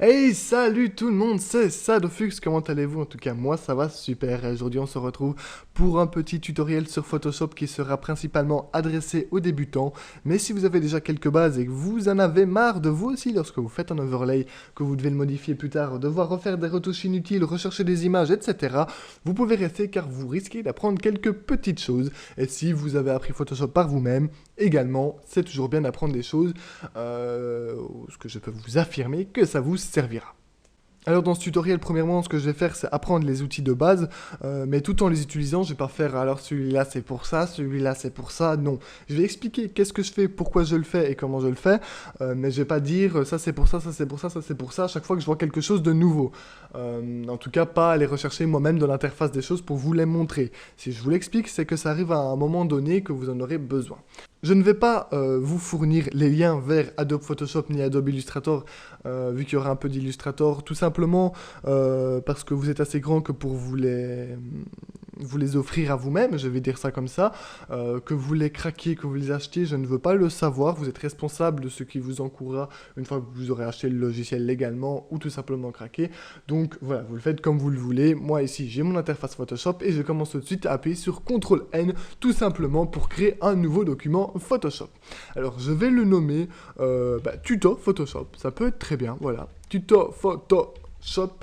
Hey, salut tout le monde, c'est Sadofux, comment allez-vous? En tout cas, moi ça va super. Et aujourd'hui, on se retrouve pour un petit tutoriel sur Photoshop qui sera principalement adressé aux débutants. Mais si vous avez déjà quelques bases et que vous en avez marre de vous aussi lorsque vous faites un overlay, que vous devez le modifier plus tard, devoir refaire des retouches inutiles, rechercher des images, etc., vous pouvez rester car vous risquez d'apprendre quelques petites choses. Et si vous avez appris Photoshop par vous-même, également, c'est toujours bien d'apprendre des choses, ce que je peux vous affirmer que ça vous servira. Alors dans ce tutoriel, premièrement, ce que je vais faire, c'est apprendre les outils de base, mais tout en les utilisant, je vais pas faire alors celui-là c'est pour ça, celui-là c'est pour ça, non. Je vais expliquer qu'est-ce que je fais, pourquoi je le fais et comment je le fais, mais je vais pas dire ça c'est pour ça, ça c'est pour ça, ça c'est pour ça, à chaque fois que je vois quelque chose de nouveau. En tout cas, pas aller rechercher moi-même dans l'interface des choses pour vous les montrer. Si je vous l'explique, c'est que ça arrive à un moment donné que vous en aurez besoin. Je ne vais pas vous fournir les liens vers Adobe Photoshop ni Adobe Illustrator, vu qu'il y aura un peu d'Illustrator, tout simplement parce que vous êtes assez grand que pour vous les offrir à vous-même, je vais dire ça comme ça, que vous les craquiez, que vous les achetiez, je ne veux pas le savoir, vous êtes responsable de ce qui vous encourra une fois que vous aurez acheté le logiciel légalement ou tout simplement craqué. Donc voilà, vous le faites comme vous le voulez. Moi ici, j'ai mon interface Photoshop et je commence tout de suite à appuyer sur CTRL-N, tout simplement pour créer un nouveau document Photoshop. Alors je vais le nommer tuto Photoshop, ça peut être très bien, voilà. Tuto Photoshop,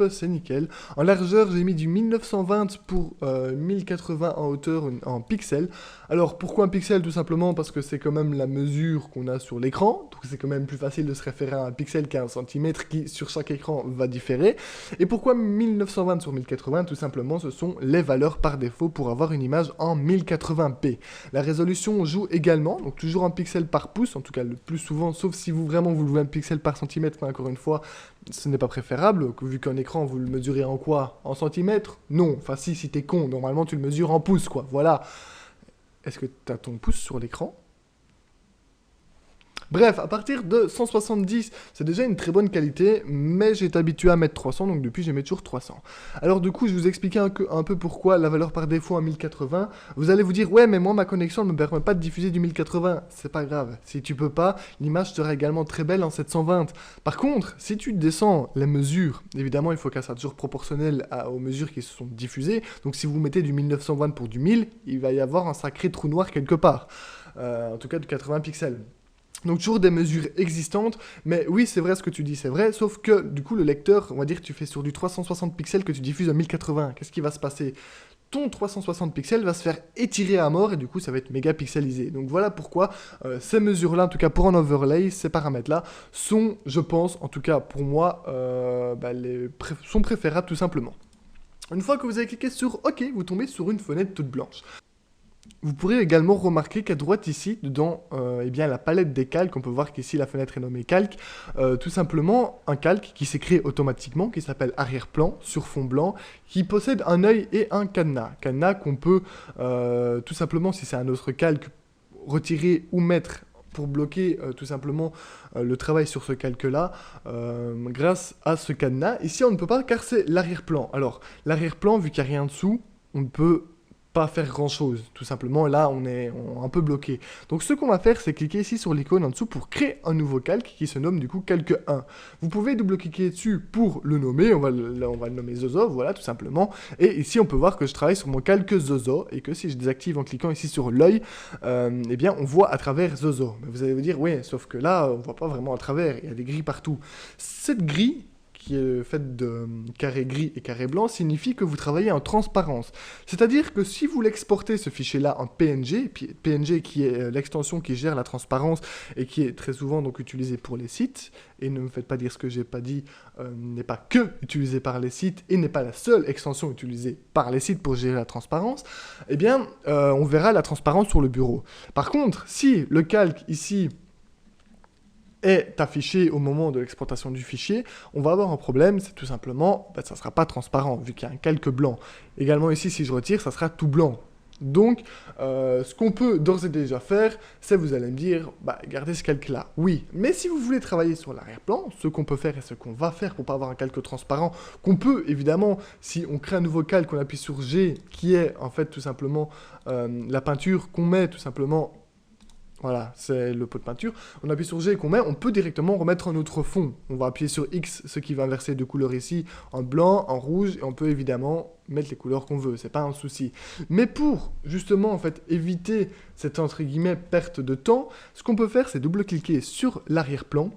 c'est nickel. En largeur, j'ai mis du 1920 pour 1080 en hauteur en pixels. Alors pourquoi un pixel? Tout simplement parce que c'est quand même la mesure qu'on a sur l'écran. Donc c'est quand même plus facile de se référer à un pixel qu'à un centimètre qui sur chaque écran va différer. Et pourquoi 1920 sur 1080? Tout simplement ce sont les valeurs par défaut pour avoir une image en 1080p. La résolution joue également, donc toujours un pixel par pouce, en tout cas le plus souvent, sauf si vous vraiment vous le voulez un pixel par centimètre, mais encore une fois, ce n'est pas préférable, vu qu'un écran, vous le mesurez en quoi? En centimètres? Non, enfin si t'es con, normalement tu le mesures en pouces, quoi, voilà. Est-ce que t'as ton pouce sur l'écran? Bref, à partir de 170, c'est déjà une très bonne qualité, mais j'ai été habitué à mettre 300, donc depuis je mets toujours 300. Alors du coup, je vous expliquer un peu pourquoi la valeur par défaut à 1080. Vous allez vous dire, ouais, mais moi ma connexion ne me permet pas de diffuser du 1080. C'est pas grave, si tu peux pas, l'image sera également très belle en 720. Par contre, si tu descends les mesures, évidemment il faut qu'elle soit toujours proportionnelle aux mesures qui se sont diffusées, donc si vous mettez du 1920 pour du 1000, il va y avoir un sacré trou noir quelque part. En tout cas de 80 pixels. Donc toujours des mesures existantes, mais oui c'est vrai ce que tu dis, c'est vrai, sauf que du coup le lecteur, on va dire que tu fais sur du 360 pixels que tu diffuses à 1080, qu'est-ce qui va se passer? Ton 360 pixels va se faire étirer à mort et du coup ça va être méga pixelisé. Donc voilà pourquoi ces mesures-là, en tout cas pour un overlay, ces paramètres-là, sont, je pense, en tout cas pour moi, sont préférables tout simplement. Une fois que vous avez cliqué sur OK, vous tombez sur une fenêtre toute blanche. Vous pourrez également remarquer qu'à droite ici, dans la palette des calques, on peut voir qu'ici la fenêtre est nommée calque, tout simplement un calque qui s'est créé automatiquement, qui s'appelle arrière-plan, sur fond blanc, qui possède un œil et un cadenas. Cadenas qu'on peut tout simplement, si c'est un autre calque, retirer ou mettre pour bloquer tout simplement le travail sur ce calque-là grâce à ce cadenas. Ici, on ne peut pas car c'est l'arrière-plan. Alors, l'arrière-plan, vu qu'il n'y a rien dessous, on ne peut pas faire grand chose, tout simplement, là on est un peu bloqué. Donc ce qu'on va faire, c'est cliquer ici sur l'icône en dessous pour créer un nouveau calque qui se nomme du coup calque 1. Vous pouvez double-cliquer dessus pour le nommer, là on va le nommer Zozo, voilà tout simplement. Et ici on peut voir que je travaille sur mon calque Zozo et que si je désactive en cliquant ici sur l'œil, eh bien on voit à travers Zozo. Mais vous allez vous dire, oui, sauf que là on voit pas vraiment à travers, il y a des grilles partout. Cette grille qui est faite de carré gris et carré blanc, signifie que vous travaillez en transparence. C'est-à-dire que si vous l'exportez ce fichier-là en PNG, PNG qui est l'extension qui gère la transparence et qui est très souvent donc utilisée pour les sites, et ne me faites pas dire ce que j'ai pas dit, n'est pas que utilisée par les sites et n'est pas la seule extension utilisée par les sites pour gérer la transparence, eh bien, on verra la transparence sur le bureau. Par contre, si le calque ici est affiché au moment de l'exportation du fichier, on va avoir un problème, c'est tout simplement, ça ne sera pas transparent, vu qu'il y a un calque blanc. Également ici, si je retire, ça sera tout blanc. Donc, ce qu'on peut d'ores et déjà faire, c'est, vous allez me dire, gardez ce calque-là. Oui, mais si vous voulez travailler sur l'arrière-plan, ce qu'on peut faire et ce qu'on va faire pour pas avoir un calque transparent, qu'on peut, évidemment, si on crée un nouveau calque, on appuie sur G, qui est, en fait, tout simplement, la peinture qu'on met, tout simplement, Voilà, c'est le pot de peinture. On appuie sur G et qu'on met, on peut directement remettre un autre fond. On va appuyer sur X, ce qui va inverser deux couleurs ici, en blanc, en rouge, et on peut évidemment mettre les couleurs qu'on veut, c'est pas un souci. Mais pour, justement, en fait, éviter cette, entre guillemets, perte de temps, ce qu'on peut faire, c'est double-cliquer sur l'arrière-plan.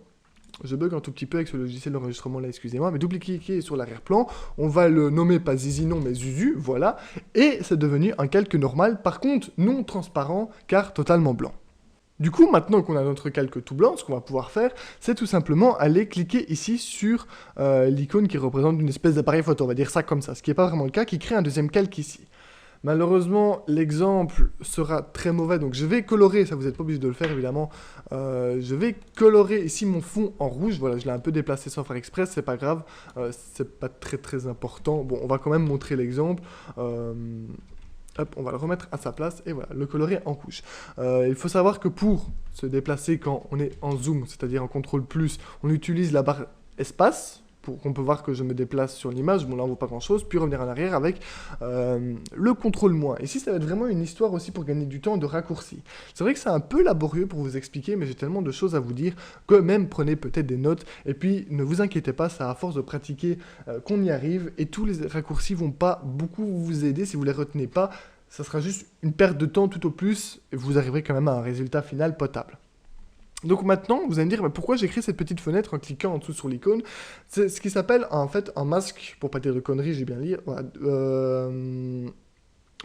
Je bug un tout petit peu avec ce logiciel d'enregistrement là, excusez-moi, mais double-cliquer sur l'arrière-plan, on va le nommer pas Zizi non, mais Zuzu, voilà, et c'est devenu un calque normal, par contre non transparent, car totalement blanc. Du coup, maintenant qu'on a notre calque tout blanc, ce qu'on va pouvoir faire, c'est tout simplement aller cliquer ici sur l'icône qui représente une espèce d'appareil photo, on va dire ça comme ça, ce qui n'est pas vraiment le cas, qui crée un deuxième calque ici. Malheureusement, l'exemple sera très mauvais, donc je vais colorer, ça vous n'êtes pas obligé de le faire évidemment, je vais colorer ici mon fond en rouge, voilà, je l'ai un peu déplacé sans faire exprès, c'est pas grave, c'est pas très important, bon, on va quand même montrer l'exemple, hop, on va le remettre à sa place, et voilà, le colorer en rouge. Il faut savoir que pour se déplacer quand on est en zoom, c'est-à-dire en contrôle plus, on utilise la barre espace, pour qu'on peut voir que je me déplace sur l'image, bon là on voit pas grand chose, puis revenir en arrière avec le contrôle moins. Ici ça va être vraiment une histoire aussi pour gagner du temps de raccourci. C'est vrai que c'est un peu laborieux pour vous expliquer, mais j'ai tellement de choses à vous dire que même prenez peut-être des notes, et puis ne vous inquiétez pas, c'est à force de pratiquer qu'on y arrive, et tous les raccourcis vont pas beaucoup vous aider si vous les retenez pas, ça sera juste une perte de temps tout au plus, et vous arriverez quand même à un résultat final potable. Donc maintenant, vous allez me dire, mais pourquoi j'ai créé cette petite fenêtre en cliquant en dessous sur l'icône? C'est ce qui s'appelle en fait un masque, pour pas dire de conneries, j'ai bien lire, voilà,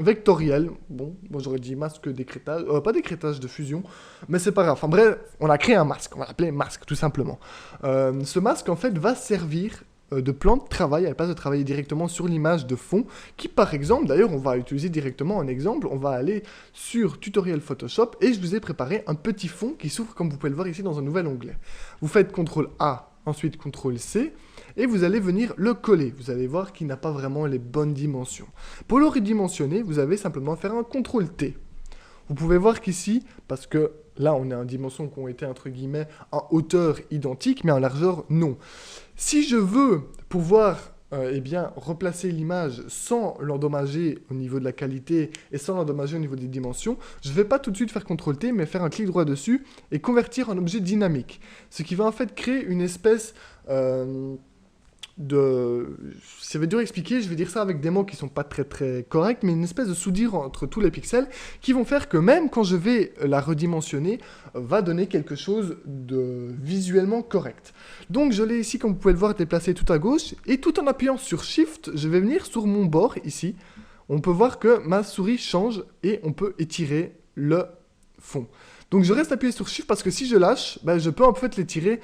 vectoriel. Bon, j'aurais dit masque d'écrêtage, pas d'écrêtage, de fusion, mais c'est pas grave. Enfin bref, on a créé un masque, on va l'appeler masque tout simplement. Ce masque en fait va servir de plan de travail, à la place de travailler directement sur l'image de fond, qui par exemple, d'ailleurs on va utiliser directement un exemple, on va aller sur tutoriel Photoshop, et je vous ai préparé un petit fond qui s'ouvre comme vous pouvez le voir ici dans un nouvel onglet. Vous faites CTRL A, ensuite CTRL C, et vous allez venir le coller. Vous allez voir qu'il n'a pas vraiment les bonnes dimensions. Pour le redimensionner, vous avez simplement à faire un CTRL T. Vous pouvez voir qu'ici, parce que là on est en dimensions qui ont été entre guillemets en hauteur identique, mais en largeur non. Si je veux pouvoir eh bien, replacer l'image sans l'endommager au niveau de la qualité et sans l'endommager au niveau des dimensions, je ne vais pas tout de suite faire CTRL T, mais faire un clic droit dessus et convertir en objet dynamique. Ce qui va en fait créer une espèce ça va être dur à expliquer, je vais dire ça avec des mots qui sont pas très corrects, mais une espèce de soudure entre tous les pixels qui vont faire que même quand je vais la redimensionner, va donner quelque chose de visuellement correct. Donc je l'ai ici, comme vous pouvez le voir, déplacé tout à gauche, et tout en appuyant sur Shift, je vais venir sur mon bord ici. On peut voir que ma souris change et on peut étirer le fond. Donc je reste appuyé sur Shift parce que si je lâche, ben, je peux en fait l'étirer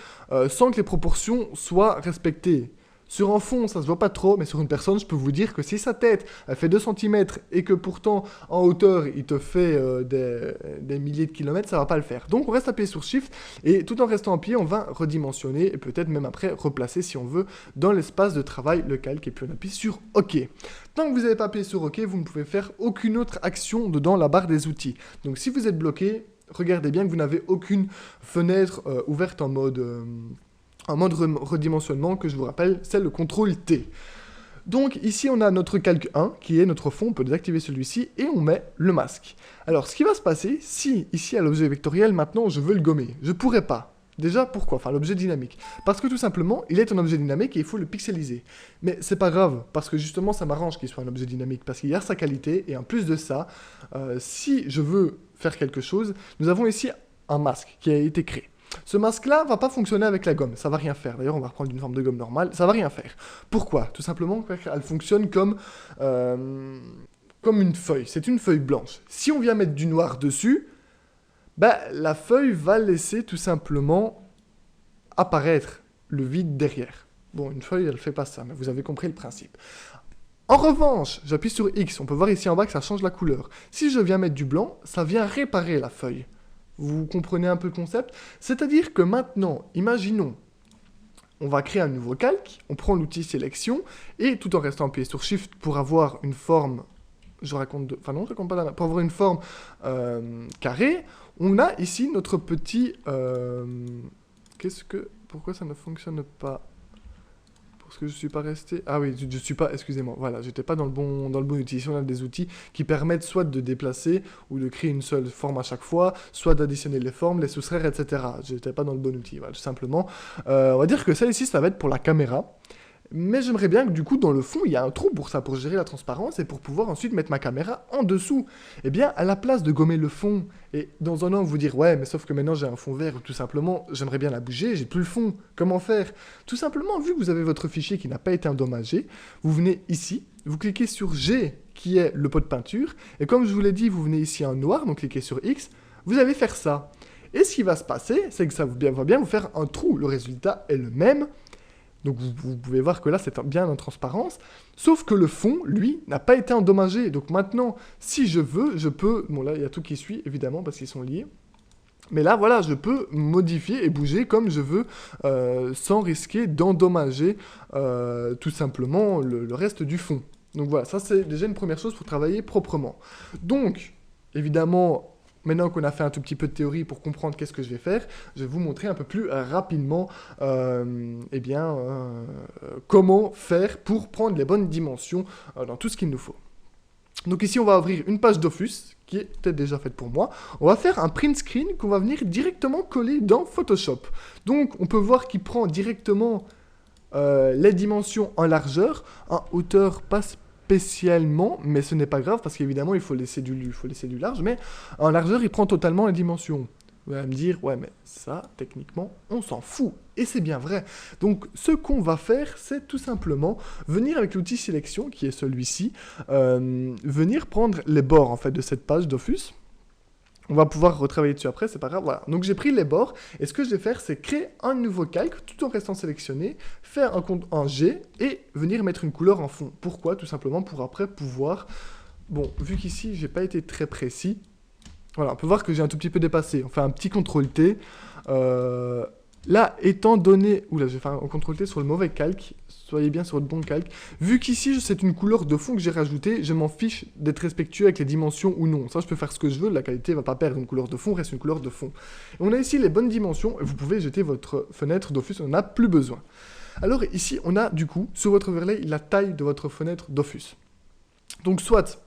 sans que les proportions soient respectées. Sur un fond, ça se voit pas trop, mais sur une personne, je peux vous dire que si sa tête, elle fait 2 cm et que pourtant, en hauteur, il te fait des milliers de kilomètres, ça va pas le faire. Donc, on reste appuyé sur Shift, et tout en restant en pied, on va redimensionner, et peut-être même après, replacer, si on veut, dans l'espace de travail, le calque, et puis on appuie sur OK. Tant que vous n'avez pas appuyé sur OK, vous ne pouvez faire aucune autre action dans la barre des outils. Donc, si vous êtes bloqué, regardez bien que vous n'avez aucune fenêtre ouverte en mode redimensionnement, que je vous rappelle, c'est le CTRL T. Donc ici on a notre calque 1 qui est notre fond, on peut désactiver celui-ci et on met le masque. Alors ce qui va se passer, si ici à l'objet vectoriel maintenant je veux le gommer, je pourrais pas. Déjà pourquoi? Enfin l'objet dynamique. Parce que tout simplement il est un objet dynamique et il faut le pixeliser. Mais c'est pas grave, parce que justement ça m'arrange qu'il soit un objet dynamique, parce qu'il y a sa qualité et en plus de ça, si je veux faire quelque chose, nous avons ici un masque qui a été créé. Ce masque-là va pas fonctionner avec la gomme, ça va rien faire. D'ailleurs, on va reprendre une forme de gomme normale, ça va rien faire. Pourquoi? Tout simplement qu'elle fonctionne comme une feuille. C'est une feuille blanche. Si on vient mettre du noir dessus, bah, la feuille va laisser tout simplement apparaître le vide derrière. Bon, une feuille, elle fait pas ça, mais vous avez compris le principe. En revanche, j'appuie sur X, on peut voir ici en bas que ça change la couleur. Si je viens mettre du blanc, ça vient réparer la feuille. Vous comprenez un peu le concept? C'est-à-dire que maintenant, imaginons, on va créer un nouveau calque, on prend l'outil sélection, et tout en restant appuyé sur Shift pour avoir une forme, pour avoir une forme carrée, on a ici notre petit... pourquoi ça ne fonctionne pas? Pour Parce que je suis pas resté... Ah oui, je suis pas... Excusez-moi, voilà, j'étais pas dans le bon outil. Ici, on a des outils qui permettent soit de déplacer ou de créer une seule forme à chaque fois, soit d'additionner les formes, les soustraire, etc. J'étais pas dans le bon outil, voilà, tout simplement. On va dire que ça ici, ça va être pour la caméra. Mais j'aimerais bien que du coup, dans le fond, il y a un trou pour ça, pour gérer la transparence et pour pouvoir ensuite mettre ma caméra en dessous. Eh bien, à la place de gommer le fond et dans un an vous dire ouais, mais sauf que maintenant j'ai un fond vert ou tout simplement j'aimerais bien la bouger, j'ai plus le fond, comment faire? Tout simplement, vu que vous avez votre fichier qui n'a pas été endommagé, vous venez ici, vous cliquez sur G qui est le pot de peinture et comme je vous l'ai dit, vous venez ici en noir, donc cliquez sur X, vous allez faire ça. Et ce qui va se passer, c'est que ça va bien vous faire un trou. Le résultat est le même. Donc vous pouvez voir que là, c'est bien en transparence. Sauf que le fond, lui, n'a pas été endommagé. Donc maintenant, si je veux, je peux... Bon, là, il y a tout qui suit, évidemment, parce qu'ils sont liés. Mais là, voilà, je peux modifier et bouger comme je veux, sans risquer d'endommager tout simplement le reste du fond. Donc voilà, ça, c'est déjà une première chose pour travailler proprement. Donc, évidemment... Maintenant qu'on a fait un tout petit peu de théorie pour comprendre qu'est-ce que je vais faire, je vais vous montrer un peu plus rapidement comment faire pour prendre les bonnes dimensions dans tout ce qu'il nous faut. Donc ici, on va ouvrir une page Dofus, qui est peut-être déjà faite pour moi. On va faire un print screen qu'on va venir directement coller dans Photoshop. Donc, on peut voir qu'il prend directement les dimensions en largeur, en hauteur pas spécialement, mais ce n'est pas grave parce qu'évidemment il faut laisser du large, mais en largeur il prend totalement les dimensions. Vous allez me dire, ouais mais ça, techniquement, on s'en fout, et c'est bien vrai. Donc ce qu'on va faire, c'est tout simplement venir avec l'outil sélection, qui est celui-ci, venir prendre les bords en fait de cette page Dofus. On va pouvoir retravailler dessus après, c'est pas grave, voilà. Donc j'ai pris les bords, et ce que je vais faire, c'est créer un nouveau calque, tout en restant sélectionné, faire un compte en G, et venir mettre une couleur en fond. Pourquoi? Tout simplement pour après pouvoir... Bon, vu qu'ici, j'ai pas été très précis, voilà, on peut voir que j'ai un tout petit peu dépassé. On fait un petit CTRL-T. Là, étant donné... Oula, j'ai fait un CTRL-T sur le mauvais calque. Soyez bien sur le bon calque. Vu qu'ici, c'est une couleur de fond que j'ai rajoutée, je m'en fiche d'être respectueux avec les dimensions ou non. Ça, je peux faire ce que je veux. La qualité ne va pas perdre une couleur de fond, reste une couleur de fond. Et on a ici les bonnes dimensions. Et vous pouvez jeter votre fenêtre Dofus, on n'en a plus besoin. Alors ici, on a du coup, sur votre overlay, la taille de votre fenêtre Dofus. Donc soit,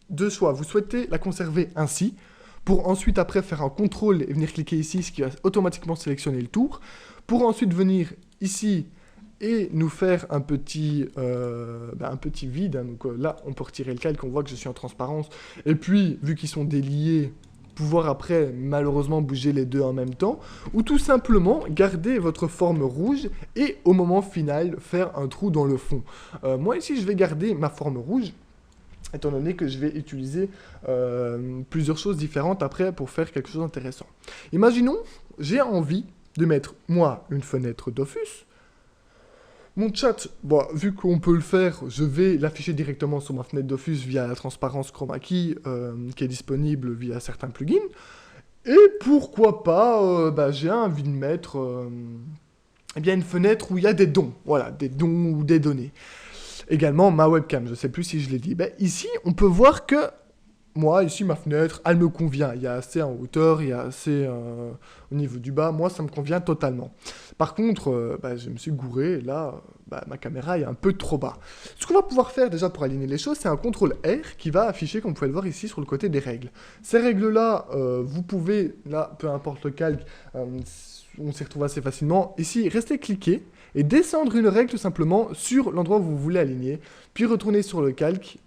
deux choix, vous souhaitez la conserver ainsi, pour ensuite après faire un contrôle et venir cliquer ici, ce qui va automatiquement sélectionner le tour, pour ensuite venir ici et nous faire un petit vide, hein. Donc là on peut retirer le calque, on voit que je suis en transparence, et puis vu qu'ils sont déliés, pouvoir après malheureusement bouger les deux en même temps, ou tout simplement garder votre forme rouge et au moment final faire un trou dans le fond. Moi ici je vais garder ma forme rouge, étant donné que je vais utiliser plusieurs choses différentes après pour faire quelque chose d'intéressant. Imaginons, j'ai envie de mettre, moi, une fenêtre Dofus. Mon chat, bon, vu qu'on peut le faire, je vais l'afficher directement sur ma fenêtre Dofus via la transparence chroma key qui est disponible via certains plugins. Et pourquoi pas, j'ai envie de mettre une fenêtre où il y a des dons. Voilà, des dons ou des données. Également ma webcam, je ne sais plus si je l'ai dit. Ici, on peut voir que moi, ici, ma fenêtre, elle me convient. Il y a assez en hauteur, il y a assez au niveau du bas. Moi, ça me convient totalement. Par contre, je me suis gouré. Et là, ma caméra est un peu trop bas. Ce qu'on va pouvoir faire déjà pour aligner les choses, c'est un CTRL R qui va afficher, comme vous pouvez le voir ici, sur le côté des règles. Ces règles-là, vous pouvez, là, peu importe le calque, on s'y retrouve assez facilement. Ici, restez cliqué et descendre une règle tout simplement sur l'endroit où vous voulez aligner. Puis retourner sur le calque.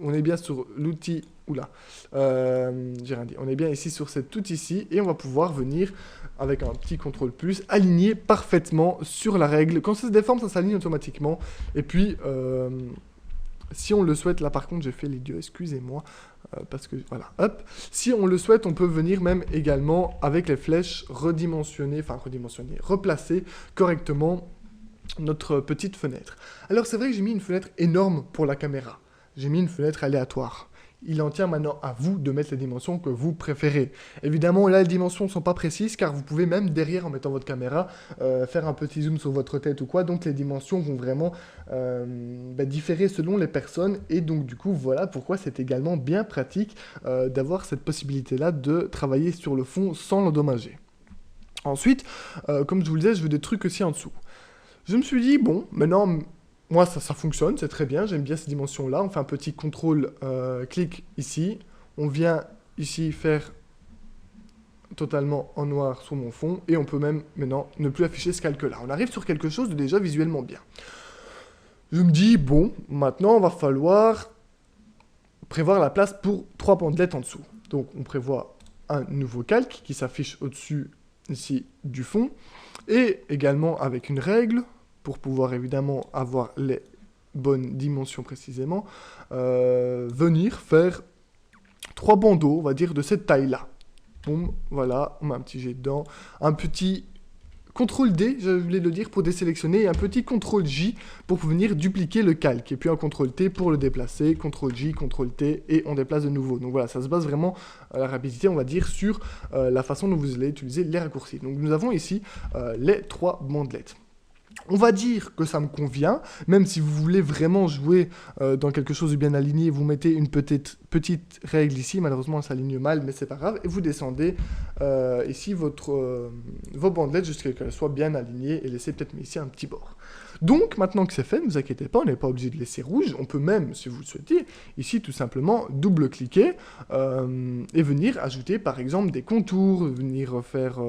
On est bien sur l'outil... Oula, j'ai rien dit. On est bien ici sur cet outil ici et on va pouvoir venir, avec un petit CTRL+, aligner parfaitement sur la règle. Quand ça se déforme, ça s'aligne automatiquement. Et puis, si on le souhaite, là par contre, j'ai fait les deux, excusez-moi, parce que, voilà, hop. Si on le souhaite, on peut venir même également, avec les flèches, replacer correctement notre petite fenêtre. Alors, c'est vrai que j'ai mis une fenêtre énorme pour la caméra. J'ai mis une fenêtre aléatoire. Il en tient maintenant à vous de mettre les dimensions que vous préférez. Évidemment, là, les dimensions ne sont pas précises, car vous pouvez même, derrière, en mettant votre caméra, faire un petit zoom sur votre tête ou quoi. Donc, les dimensions vont vraiment différer selon les personnes. Et donc, du coup, voilà pourquoi c'est également bien pratique d'avoir cette possibilité-là de travailler sur le fond sans l'endommager. Ensuite, comme je vous le disais, je veux des trucs aussi en dessous. Je me suis dit, bon, maintenant, moi, ça fonctionne, c'est très bien, j'aime bien ces dimensions-là. On fait un petit contrôle clic ici. On vient ici faire totalement en noir sur mon fond. Et on peut même, maintenant, ne plus afficher ce calque-là. On arrive sur quelque chose de déjà visuellement bien. Je me dis, bon, maintenant, on va falloir prévoir la place pour 3 bandelettes en dessous. Donc, on prévoit un nouveau calque qui s'affiche au-dessus, ici, du fond. Et également avec une règle, pour pouvoir évidemment avoir les bonnes dimensions précisément, venir faire 3 bandeaux, on va dire, de cette taille-là. Boum, voilà, on met un petit jet dedans, un petit CTRL D, je voulais le dire, pour désélectionner, et un petit CTRL J pour venir dupliquer le calque, et puis un CTRL T pour le déplacer, CTRL J, CTRL T, et on déplace de nouveau. Donc voilà, ça se base vraiment, la rapidité, on va dire, sur la façon dont vous allez utiliser les raccourcis. Donc nous avons ici les 3 bandelettes. On va dire que ça me convient, même si vous voulez vraiment jouer dans quelque chose de bien aligné, vous mettez une petite règle ici, malheureusement ça s'aligne mal, mais c'est pas grave, et vous descendez ici vos bandelettes jusqu'à ce qu'elles soient bien alignées, et laissez peut-être ici un petit bord. Donc maintenant que c'est fait, ne vous inquiétez pas, on n'est pas obligé de laisser rouge, on peut même, si vous le souhaitez, ici tout simplement double-cliquer et venir ajouter par exemple des contours, venir faire...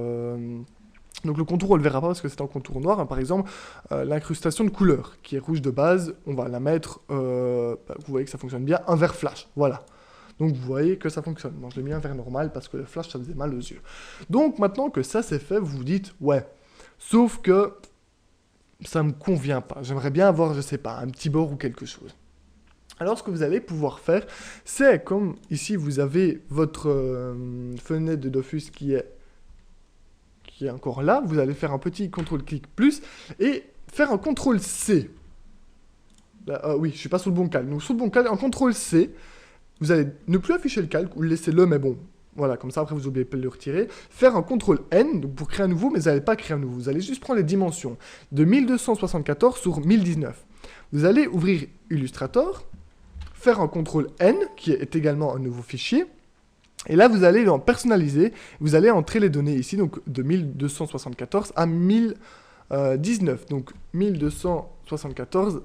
Donc le contour, on le verra pas parce que c'est un contour noir. Hein. Par exemple, l'incrustation de couleur, qui est rouge de base, on va la mettre, vous voyez que ça fonctionne bien, un vert flash, voilà. Donc vous voyez que ça fonctionne. Moi je l'ai mis un vert normal parce que le flash, ça faisait mal aux yeux. Donc maintenant que ça c'est fait, vous vous dites, ouais, sauf que ça me convient pas. J'aimerais bien avoir, je sais pas, un petit bord ou quelque chose. Alors ce que vous allez pouvoir faire, c'est comme ici vous avez votre fenêtre de Dofus qui est encore là, vous allez faire un petit CTRL-clic plus et faire un CTRL-C. Oui, je suis pas sur le bon calque. Donc sur le bon calque, un CTRL-C, vous allez ne plus afficher le calque ou laissez-le, mais bon, voilà, comme ça après vous n'oubliez pas de le retirer. Faire un CTRL-N, donc pour créer un nouveau, mais vous n'allez pas créer un nouveau. Vous allez juste prendre les dimensions de 1274 sur 1019. Vous allez ouvrir Illustrator, faire un CTRL-N, qui est également un nouveau fichier. Et là, vous allez en personnaliser, vous allez entrer les données ici, donc de 1274 à 1019. Donc 1274,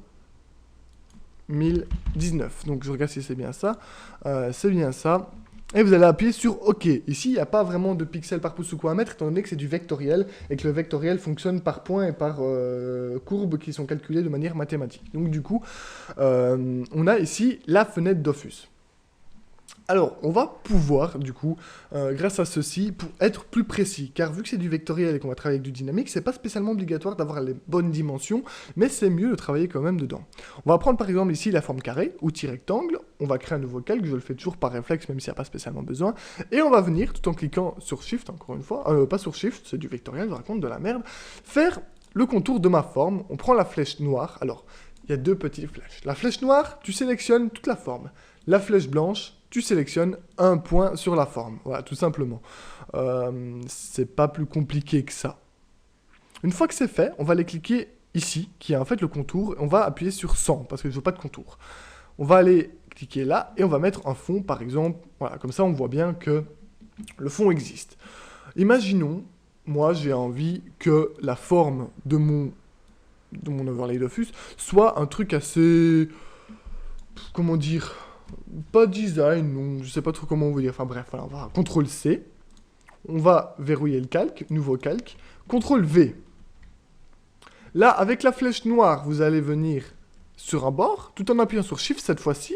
1019. Donc je regarde si c'est bien ça. C'est bien ça. Et vous allez appuyer sur OK. Ici, il n'y a pas vraiment de pixels par pouce ou quoi à mettre, étant donné que c'est du vectoriel, et que le vectoriel fonctionne par points et par courbes qui sont calculées de manière mathématique. Donc du coup, on a ici la fenêtre Dofus. Alors, on va pouvoir, du coup, grâce à ceci, pour être plus précis, car vu que c'est du vectoriel et qu'on va travailler avec du dynamique, c'est pas spécialement obligatoire d'avoir les bonnes dimensions, mais c'est mieux de travailler quand même dedans. On va prendre par exemple ici la forme carré, outil rectangle, on va créer un nouveau calque, je le fais toujours par réflexe, même s'il n'y a pas spécialement besoin, et on va venir, tout en cliquant sur Shift, encore une fois, pas sur Shift, c'est du vectoriel, je raconte de la merde, faire le contour de ma forme, on prend la flèche noire, alors, il y a 2 petites flèches. La flèche noire, tu sélectionnes toute la forme. La flèche blanche, tu sélectionnes un point sur la forme. Voilà, tout simplement. C'est pas plus compliqué que ça. Une fois que c'est fait, on va aller cliquer ici, qui est en fait le contour, et on va appuyer sur 100, parce que je veux pas de contour. On va aller cliquer là, et on va mettre un fond, par exemple. Voilà, comme ça, on voit bien que le fond existe. Imaginons, moi, j'ai envie que la forme de mon overlay Dofus soit un truc assez... Comment dire, pas design, non, je sais pas trop comment vous dire. Enfin bref, voilà, on va CTRL-C. On va verrouiller le calque, nouveau calque. CTRL-V. Là, avec la flèche noire, vous allez venir sur un bord, tout en appuyant sur Shift cette fois-ci.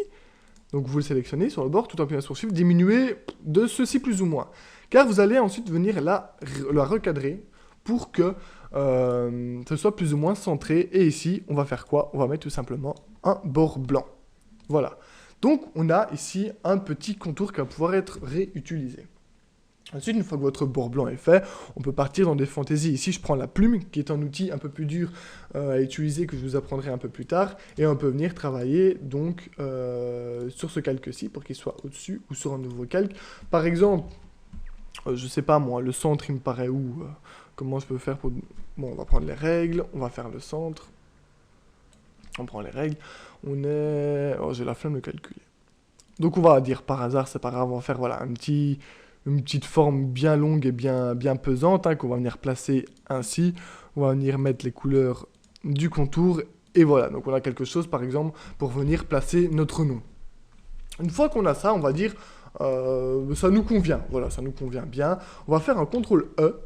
Donc vous le sélectionnez sur le bord, tout en appuyant sur Shift, diminuer de ceci plus ou moins. Car vous allez ensuite venir la recadrer pour que ce soit plus ou moins centré. Et ici, on va faire quoi? On va mettre tout simplement un bord blanc. Voilà. Donc, on a ici un petit contour qui va pouvoir être réutilisé. Ensuite, une fois que votre bord blanc est fait, on peut partir dans des fantaisies. Ici, je prends la plume, qui est un outil un peu plus dur à utiliser, que je vous apprendrai un peu plus tard. Et on peut venir travailler donc sur ce calque-ci, pour qu'il soit au-dessus ou sur un nouveau calque. Par exemple, je sais pas moi, le centre, il me paraît où comment je peux faire pour... Bon, on va prendre les règles, on va faire le centre. On prend les règles. On est... Oh, j'ai la flemme de calculer. Donc on va dire par hasard, c'est pas grave, on va faire voilà, une petite forme bien longue et bien pesante, hein, qu'on va venir placer ainsi. On va venir mettre les couleurs du contour, et voilà. Donc on a quelque chose, par exemple, pour venir placer notre nom. Une fois qu'on a ça, on va dire, ça nous convient, voilà, ça nous convient bien. On va faire un CTRL-E,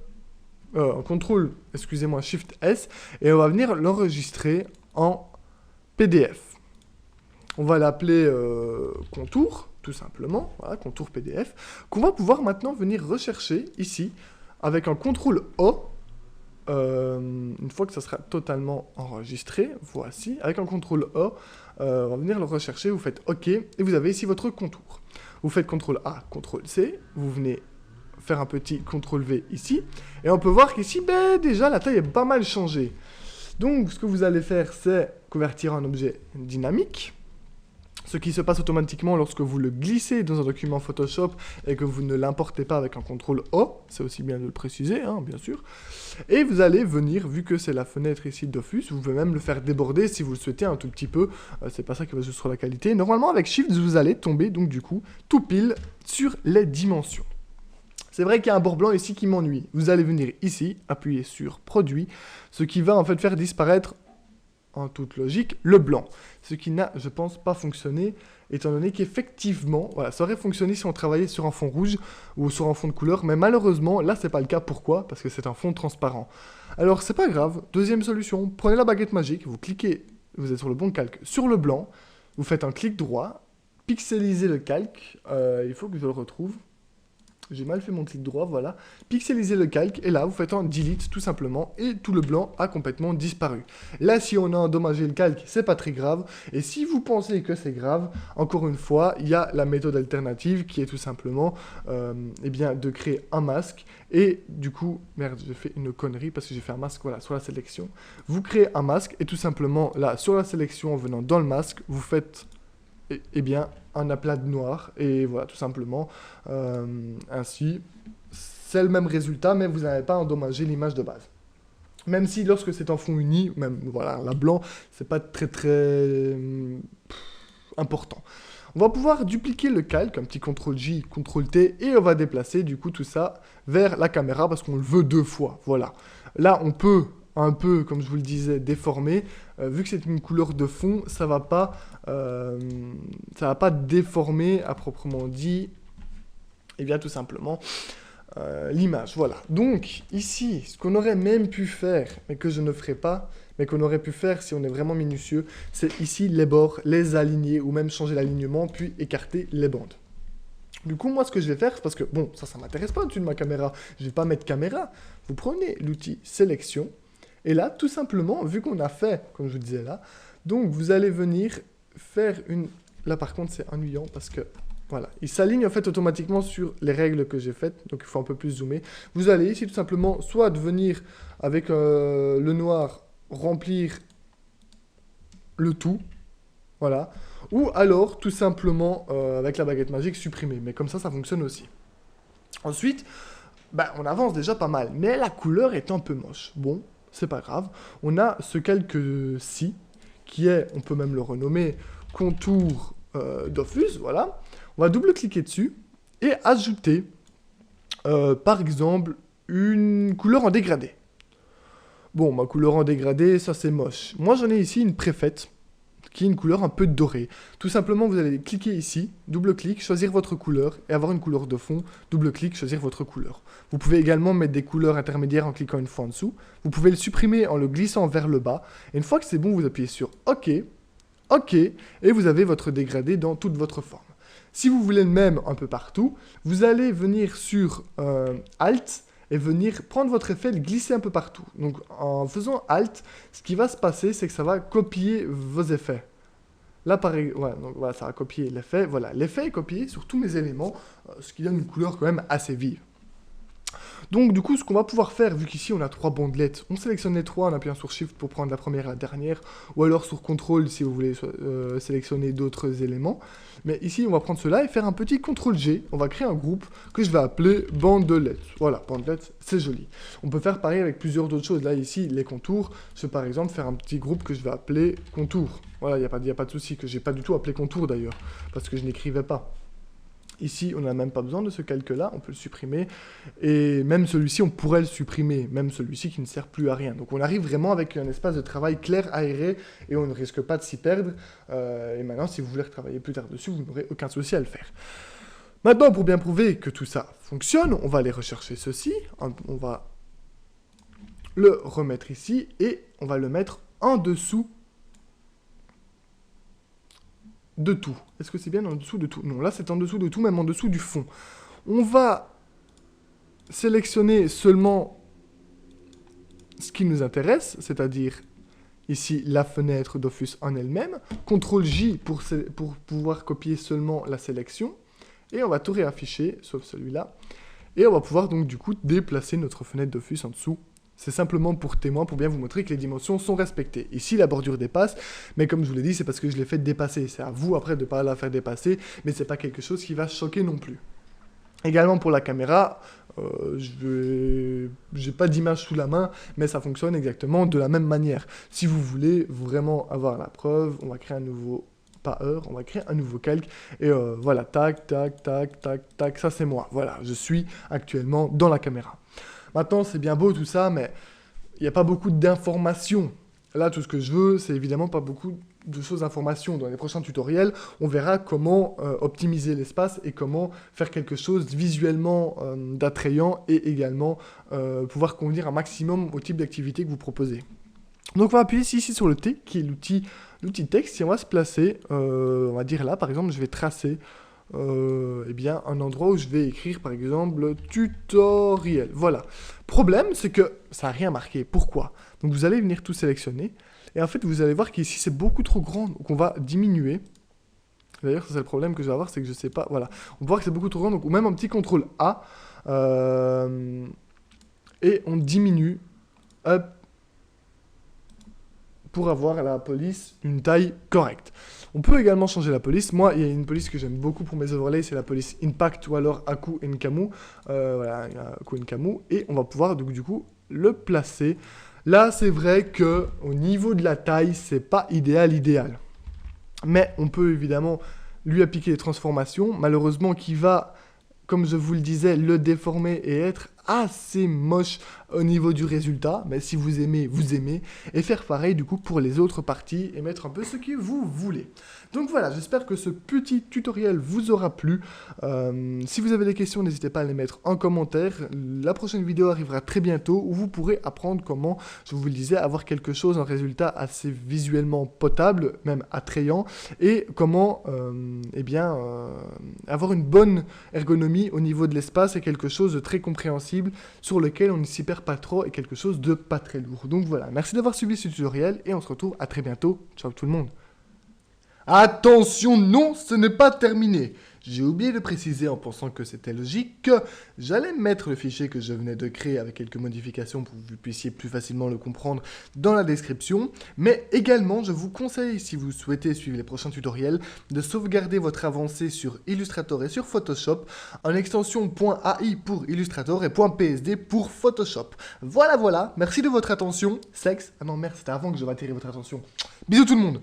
un CTRL, excusez-moi, SHIFT-S, et on va venir l'enregistrer en PDF. On va l'appeler contour, tout simplement, voilà, contour PDF, qu'on va pouvoir maintenant venir rechercher ici, avec un CTRL-O, une fois que ça sera totalement enregistré, voici, avec un CTRL-O, on va venir le rechercher, vous faites OK, et vous avez ici votre contour. Vous faites CTRL-A, CTRL-C, vous venez faire un petit CTRL-V ici, et on peut voir qu'ici, ben, déjà, la taille est pas mal changée. Donc, ce que vous allez faire, c'est convertir en objet dynamique, ce qui se passe automatiquement lorsque vous le glissez dans un document Photoshop et que vous ne l'importez pas avec un CTRL-O, c'est aussi bien de le préciser, hein, bien sûr. Et vous allez venir, vu que c'est la fenêtre ici Dofus, vous pouvez même le faire déborder si vous le souhaitez un tout petit peu, c'est pas ça qui va jouer sur la qualité. Normalement, avec Shift, vous allez tomber, donc du coup, tout pile sur les dimensions. C'est vrai qu'il y a un bord blanc ici qui m'ennuie. Vous allez venir ici, appuyer sur Produit, ce qui va en fait faire disparaître, en toute logique, le blanc. Ce qui n'a, je pense, pas fonctionné, étant donné qu'effectivement, voilà, ça aurait fonctionné si on travaillait sur un fond rouge ou sur un fond de couleur, mais malheureusement, là, c'est pas le cas. Pourquoi? Parce que c'est un fond transparent. Alors, c'est pas grave. Deuxième solution, prenez la baguette magique, vous cliquez, vous êtes sur le bon calque, sur le blanc, vous faites un clic droit, pixelisez le calque, il faut que je le retrouve. J'ai mal fait mon clic droit, voilà. Pixelisez le calque, et là, vous faites un delete, tout simplement, et tout le blanc a complètement disparu. Là, si on a endommagé le calque, c'est pas très grave, et si vous pensez que c'est grave, encore une fois, il y a la méthode alternative, qui est tout simplement, eh bien, de créer un masque, et du coup, merde, j'ai fait une connerie, parce que j'ai fait un masque, voilà, sur la sélection. Vous créez un masque, et tout simplement, là, sur la sélection, en venant dans le masque, vous faites... eh bien, un aplat de noir, et voilà, tout simplement, ainsi, c'est le même résultat, mais vous n'avez pas endommagé l'image de base. Même si, lorsque c'est en fond uni, même, voilà, la blanc, c'est pas très important. On va pouvoir dupliquer le calque, un petit CTRL-J, CTRL-T, et on va déplacer, du coup, tout ça vers la caméra, parce qu'on le veut 2 fois, voilà. Là, on peut... un peu, comme je vous le disais, déformé. Vu que c'est une couleur de fond, ça va pas déformer, à proprement dit, et bien tout simplement, l'image. Voilà. Donc, ici, ce qu'on aurait même pu faire, mais que je ne ferai pas, mais qu'on aurait pu faire si on est vraiment minutieux, c'est ici les bords, les aligner, ou même changer l'alignement, puis écarter les bandes. Du coup, moi, ce que je vais faire, parce que, bon, ça m'intéresse pas au-dessus de ma caméra, je vais pas mettre caméra. Vous prenez l'outil sélection, et là, tout simplement, vu qu'on a fait, comme je vous disais là, donc vous allez venir faire une... Là, par contre, c'est ennuyant parce que, voilà, il s'aligne en fait automatiquement sur les règles que j'ai faites, donc il faut un peu plus zoomer. Vous allez ici, tout simplement, soit venir avec le noir, remplir le tout, voilà, ou alors, tout simplement, avec la baguette magique, supprimer. Mais comme ça fonctionne aussi. Ensuite, bah, on avance déjà pas mal, mais la couleur est un peu moche. Bon... c'est pas grave. On a ce calque-ci, qui est, on peut même le renommer, contour Dofus, voilà. On va double-cliquer dessus, et ajouter, par exemple, une couleur en dégradé. Bon, ma couleur en dégradé, ça c'est moche. Moi j'en ai ici une préfète, qui est une couleur un peu dorée. Tout simplement, vous allez cliquer ici, double-clic, choisir votre couleur, et avoir une couleur de fond, double-clic, choisir votre couleur. Vous pouvez également mettre des couleurs intermédiaires en cliquant une fois en dessous. Vous pouvez le supprimer en le glissant vers le bas. Et une fois que c'est bon, vous appuyez sur OK, OK, et vous avez votre dégradé dans toute votre forme. Si vous voulez le même un peu partout, vous allez venir sur Alt, et venir prendre votre effet et le glisser un peu partout. Donc en faisant Alt, ce qui va se passer, c'est que ça va copier vos effets. Là, pareil, ouais, donc voilà, ça va copier l'effet. Voilà, l'effet est copié sur tous mes éléments, ce qui donne une couleur quand même assez vive. Donc du coup, ce qu'on va pouvoir faire, vu qu'ici on a 3 bandelettes, on sélectionne les 3 en appuyant sur Shift pour prendre la première et la dernière, ou alors sur CTRL si vous voulez sélectionner d'autres éléments. Mais ici, on va prendre cela et faire un petit CTRL-G, on va créer un groupe que je vais appeler bandelettes. Voilà, bandelettes, c'est joli. On peut faire pareil avec plusieurs d'autres choses. Là, ici, les contours, je vais par exemple faire un petit groupe que je vais appeler contour. Voilà, il n'y a pas de souci, que j'ai pas du tout appelé contour d'ailleurs, parce que je n'écrivais pas. Ici, on n'a même pas besoin de ce calque-là, on peut le supprimer. Et même celui-ci, on pourrait le supprimer, même celui-ci qui ne sert plus à rien. Donc on arrive vraiment avec un espace de travail clair, aéré, et on ne risque pas de s'y perdre. Et maintenant, si vous voulez retravailler plus tard dessus, vous n'aurez aucun souci à le faire. Maintenant, pour bien prouver que tout ça fonctionne, on va aller rechercher ceci. On va le remettre ici, et on va le mettre en dessous de tout. Est-ce que c'est bien en dessous de tout? Non, là c'est en dessous de tout, même en dessous du fond. On va sélectionner seulement ce qui nous intéresse, c'est-à-dire ici la fenêtre d'Office en elle-même. CTRL-J pour pouvoir copier seulement la sélection. Et on va tout réafficher, sauf celui-là. Et on va pouvoir donc du coup déplacer notre fenêtre d'Office en dessous. C'est simplement pour témoin, pour bien vous montrer que les dimensions sont respectées. Ici, la bordure dépasse, mais comme je vous l'ai dit, c'est parce que je l'ai fait dépasser. C'est à vous, après, de ne pas la faire dépasser, mais c'est pas quelque chose qui va choquer non plus. Également pour la caméra, je n'ai pas d'image sous la main, mais ça fonctionne exactement de la même manière. Si vous voulez vraiment avoir la preuve, on va créer un nouveau... pas heure, on va créer un nouveau calque, et voilà, tac, tac, tac, tac, tac, ça c'est moi. Voilà, je suis actuellement dans la caméra. Maintenant, c'est bien beau tout ça, mais il n'y a pas beaucoup d'informations. Là, tout ce que je veux, c'est évidemment pas beaucoup de choses d'informations. Dans les prochains tutoriels, on verra comment optimiser l'espace et comment faire quelque chose visuellement d'attrayant et également pouvoir convenir un maximum au type d'activité que vous proposez. Donc, on va appuyer ici sur le T, qui est l'outil texte, et on va se placer, on va dire là, par exemple, je vais tracer eh bien, un endroit où je vais écrire, par exemple, tutoriel. Voilà. Problème, c'est que ça n'a rien marqué. Pourquoi? Donc, vous allez venir tout sélectionner. Et en fait, vous allez voir qu'ici, c'est beaucoup trop grand. Donc, on va diminuer. D'ailleurs, c'est le problème que je vais avoir, c'est que je ne sais pas. Voilà. On peut voir que c'est beaucoup trop grand. Donc, ou même un petit CTRL A. Et on diminue. Hop. Pour avoir la police une taille correcte. On peut également changer la police. Moi, il y a une police que j'aime beaucoup pour mes overlays, c'est la police Impact ou alors Aku Nkamu. Voilà, Aku Nkamu. Et on va pouvoir donc, du coup le placer. Là, c'est vrai que au niveau de la taille, c'est pas idéal. Mais on peut évidemment lui appliquer des transformations, malheureusement qui va, comme je vous le disais, le déformer et être assez moche au niveau du résultat, mais si vous aimez, vous aimez, et faire pareil du coup pour les autres parties et mettre un peu ce que vous voulez. Donc voilà, j'espère que ce petit tutoriel vous aura plu. Si vous avez des questions, n'hésitez pas à les mettre en commentaire. La prochaine vidéo arrivera très bientôt où vous pourrez apprendre comment, je vous le disais, avoir quelque chose, un résultat assez visuellement potable, même attrayant, et comment avoir une bonne ergonomie au niveau de l'espace et quelque chose de très compréhensible sur lequel on ne s'y perd pas trop et quelque chose de pas très lourd. Donc voilà, merci d'avoir suivi ce tutoriel et on se retrouve à très bientôt. Ciao tout le monde. Attention, non, ce n'est pas terminé. J'ai oublié de préciser en pensant que c'était logique que j'allais mettre le fichier que je venais de créer avec quelques modifications pour que vous puissiez plus facilement le comprendre dans la description. Mais également, je vous conseille, si vous souhaitez suivre les prochains tutoriels, de sauvegarder votre avancée sur Illustrator et sur Photoshop en extension .ai pour Illustrator et .psd pour Photoshop. Voilà, merci de votre attention. Ah non, merde, c'était avant que je vais attirer votre attention. Bisous tout le monde.